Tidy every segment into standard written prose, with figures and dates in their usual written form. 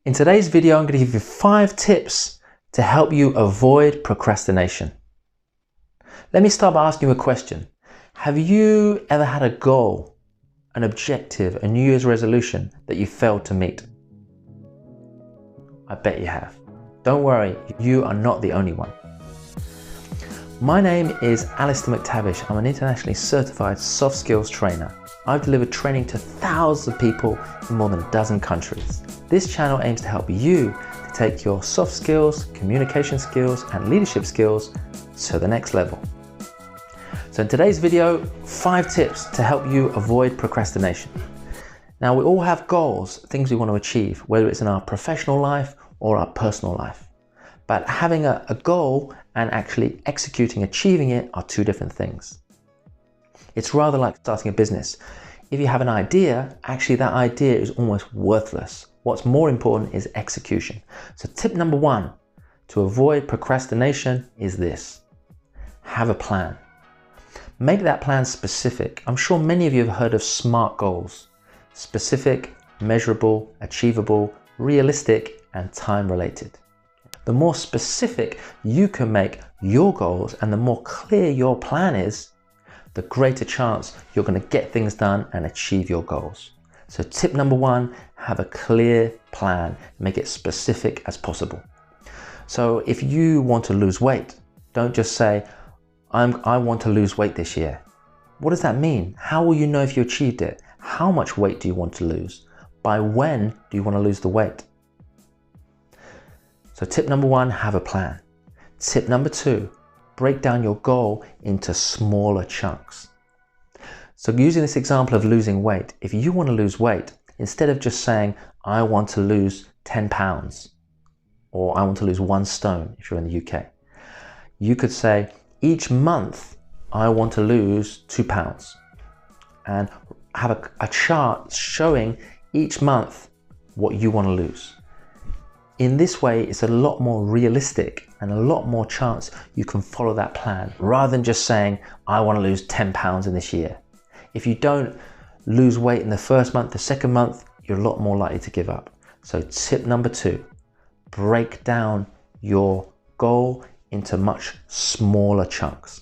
In today's video, I'm going to give you 5 tips to help you avoid procrastination. Let me start by asking you a question. Have you ever had a goal, an objective, a New Year's resolution that you failed to meet? I bet you have. Don't worry, you are not the only one. My name is Alastair McTavish. I'm an internationally certified soft skills trainer. I've delivered training to thousands of people in more than a dozen countries. This channel aims to help you to take your soft skills, communication skills, and leadership skills to the next level. So in today's video, 5 tips to help you avoid procrastination. Now, we all have goals, things we want to achieve, whether it's in our professional life or our personal life. But having a goal and actually executing, achieving it are 2 different things. It's rather like starting a business. If you have an idea, actually that idea is almost worthless. What's more important is execution. So tip number 1 to avoid procrastination is this: have a plan. Make that plan specific. I'm sure many of you have heard of SMART goals: specific, measurable, achievable, realistic, and time related. The more specific you can make your goals and the more clear your plan is, the greater chance you're going to get things done and achieve your goals. So tip number 1, have a clear plan. Make it specific as possible. So if you want to lose weight, don't just say, I want to lose weight this year. What does that mean? How will you know if you achieved it? How much weight do you want to lose? By when do you want to lose the weight? So tip number 1, have a plan. Tip number 2, break down your goal into smaller chunks. So using this example of losing weight, if you want to lose weight, instead of just saying, I want to lose 10 pounds, or I want to lose 1 stone if you're in the UK, you could say, each month I want to lose 2 pounds, and have a chart showing each month what you want to lose. In this way, it's a lot more realistic and a lot more chance you can follow that plan rather than just saying, I want to lose 10 pounds in this year. If you don't lose weight in the first month, the second month, you're a lot more likely to give up. So tip number 2, break down your goal into much smaller chunks.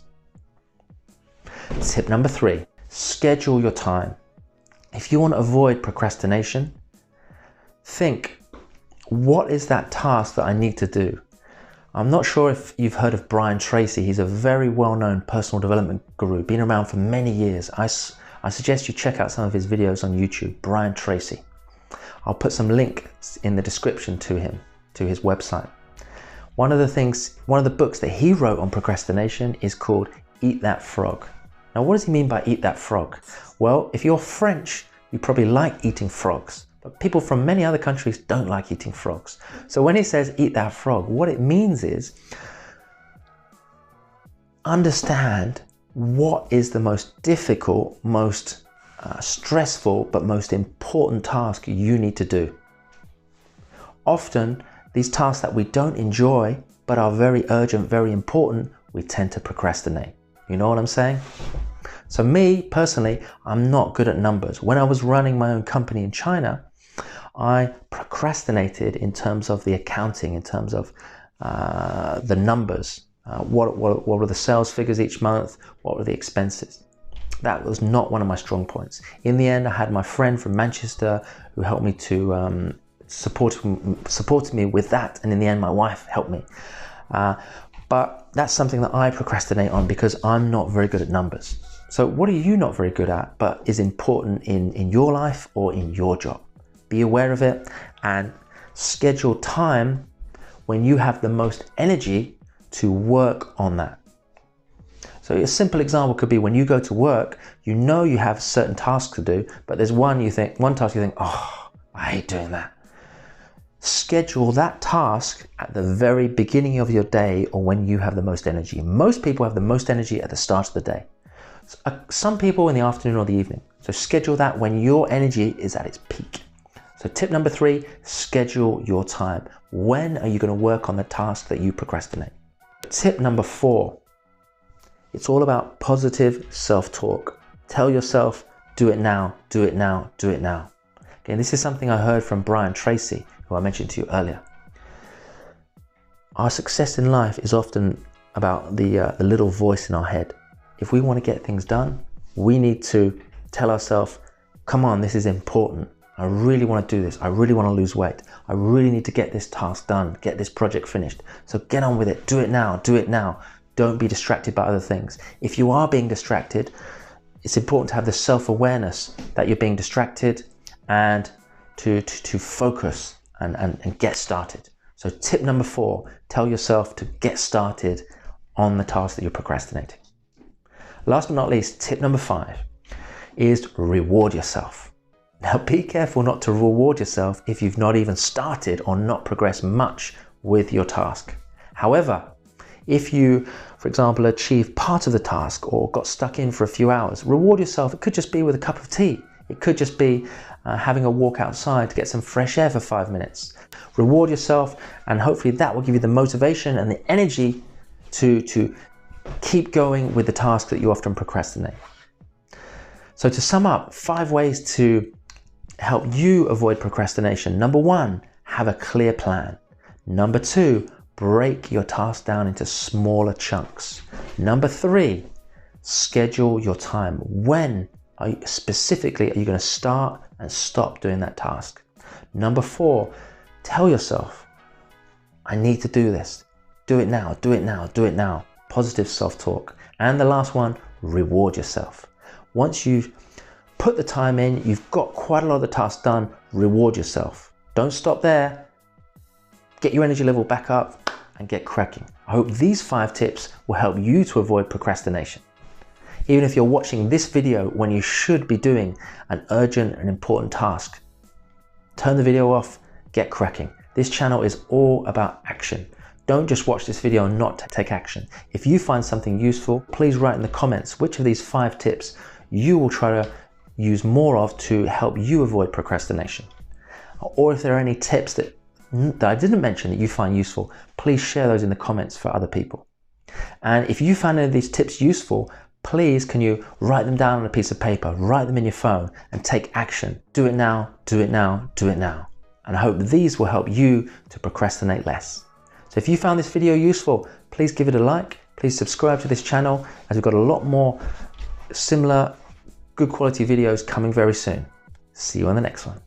Tip number 3, schedule your time. If you want to avoid procrastination, think, what is that task that I need to do? I'm not sure if you've heard of Brian Tracy. He's a very well-known personal development guru, been around for many years. I suggest you check out some of his videos on YouTube, Brian Tracy. I'll put some links in the description to him, to his website. One of the books that he wrote on procrastination is called Eat That Frog. Now, what does he mean by eat that frog? Well, if you're French, you probably like eating frogs. But people from many other countries don't like eating frogs. So when he says eat that frog, what it means is understand what is the most difficult, most stressful, but most important task you need to do. Often, these tasks that we don't enjoy, but are very urgent, very important, we tend to procrastinate. You know what I'm saying? So me, personally, I'm not good at numbers. When I was running my own company in China, I procrastinated in terms of the accounting, in terms of the numbers. What were the sales figures each month? What were the expenses? That was not one of my strong points. In the end, I had my friend from Manchester who helped me to supported me with that. And in the end, my wife helped me. But that's something that I procrastinate on because I'm not very good at numbers. So what are you not very good at, but is important in your life or in your job? Be aware of it and schedule time when you have the most energy to work on that. So a simple example could be when you go to work, you know you have certain tasks to do, but there's one task you think, oh, I hate doing that. Schedule that task at the very beginning of your day or when you have the most energy. Most people have the most energy at the start of the day. Some people in the afternoon or the evening. So schedule that when your energy is at its peak. So tip number 3, schedule your time. When are you going to work on the task that you procrastinate? Tip number 4, it's all about positive self-talk. Tell yourself, do it now, do it now, do it now. Okay, this is something I heard from Brian Tracy, who who I mentioned to you earlier. Our success in life is often about the little voice in our head. If we want to get things done, we need to tell ourselves, come on, this is important. I really want to do this. I really want to lose weight. I really need to get this task done, get this project finished. So get on with it. Do it now. Do it now. Don't be distracted by other things. If you are being distracted, it's important to have the self-awareness that you're being distracted and to focus and get started. So tip number 4, tell yourself to get started on the task that you're procrastinating. Last but not least, tip number 5 is reward yourself. Now be careful not to reward yourself if you've not even started or not progressed much with your task. However, if you, for example, achieve part of the task or got stuck in for a few hours, reward yourself. It could just be with a cup of tea. It could just be having a walk outside to get some fresh air for 5 minutes. Reward yourself, and hopefully that will give you the motivation and the energy to keep going with the task that you often procrastinate. So to sum up, 5 ways to help you avoid procrastination. Number 1, have a clear plan. Number 2, break your task down into smaller chunks. Number 3, schedule your time. When specifically are you going to start and stop doing that task? Number 4, tell yourself, I need to do this. Do it now, do it now, do it now. Positive self-talk. And the last one, reward yourself. Once you've put the time in, you've got quite a lot of the task done, reward yourself. Don't stop there. Get your energy level back up and get cracking. I hope these 5 tips will help you to avoid procrastination. Even if you're watching this video when you should be doing an urgent and important task, turn the video off, get cracking. This channel is all about action. Don't just watch this video and not take action. If you find something useful, please write in the comments which of these 5 tips you will try to use more of to help you avoid procrastination. Or if there are any tips that I didn't mention that you find useful, please share those in the comments for other people. And if you found any of these tips useful, please can you write them down on a piece of paper, write them in your phone and take action. Do it now, do it now, do it now. And I hope these will help you to procrastinate less. So if you found this video useful, please give it a like, please subscribe to this channel as we've got a lot more similar good quality videos coming very soon. See you on the next one.